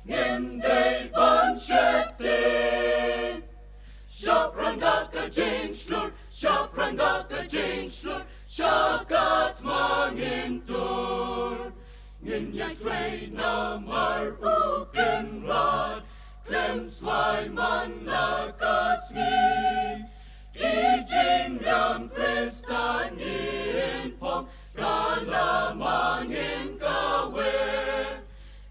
Ngem day ban shetin. Shapranga ka jing slur, shapranga ka jing slur, shakat mangin tur. Ngin yai trade na mar uken rad, klem swai man lakas ngi. Ijing ram kristanin pong, kalamangin kawe.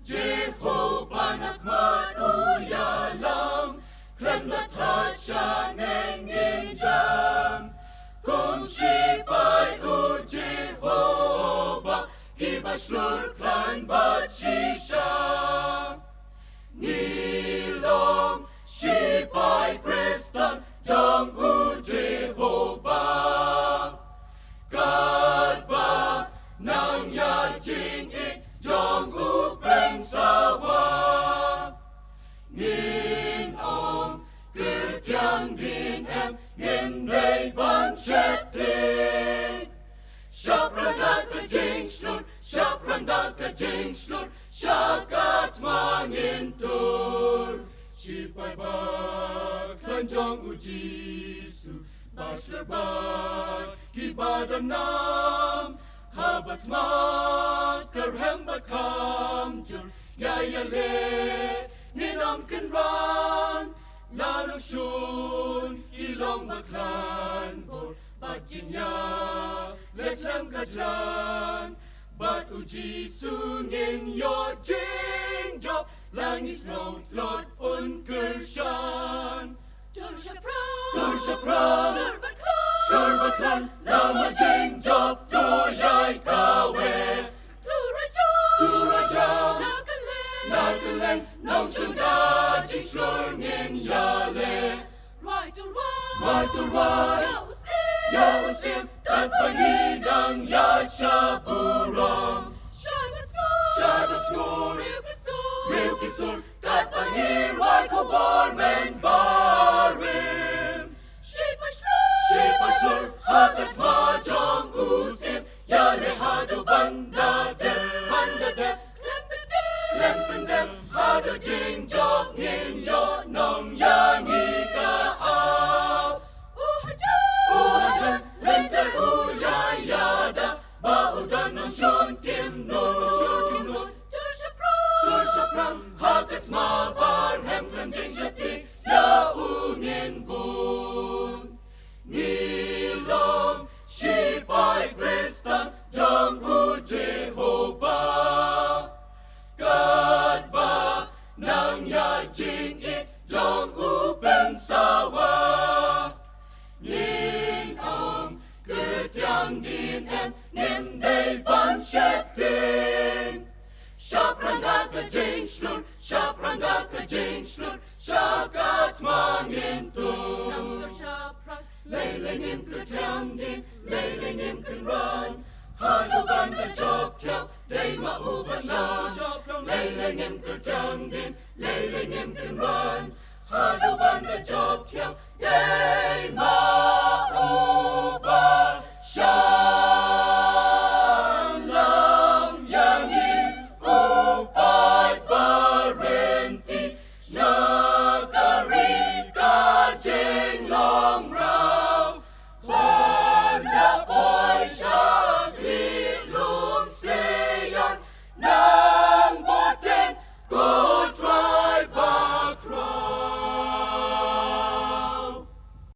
Jehovah nakmat uyalam, klem latat siya nengin jam. Kung sipay u Jehovah, kibaslur klan bat sisya. Nilong sipay Kristan, jang u Jehovah. Kadba nang yajing ik, jang u pensawa. Ngin om kertiang din em, ngin day ban shetin. Shapranga ka jing slur, shapranga ka jing slur, shakat mangin tur. Sipay ba klanjong u Jisu, basler ba kibadan nam, habat ma kerhem bat kamjur, yayale ninam kenran, lalong shun ilong baklan bor, bajinya leslam kajlan, bat u Jisu ngin yo jing job, langis not lot un kershan. Turshapran, Sherbatlan, lama jing job to yai kawe. Turajam, Nakaleng, nong shuda jing slurngin yale. Right to right, Yausim, tat pangidang yat shaburam. Shabat skur, Rilkisur, tat pangir, wai kobor men barim. Shepashur, hatat majong usim, yale hado banda de, lempendem, hado jing job ngin yo nong yangi ka aw. Uhajan, lenter uyayada, baudan nong shun kim nun. Turshapram, hakat mabar, hemlem jing shati, yaungin bun. Nilong, sipay Kristan, jang u Jehovah. Kadba, nang yajing ik, jang u pensawa. Ngin om, kertiang din em, ngin day ban shetin. Shapranga ka jing slur, shapranga ka jing slur, shakat mangin tur. Leilingim kertiang din, leilingim kenran, hado banda job tiao, day mauban na. Leilingim kertiang din, leilingim kenran, hado banda job tiao, day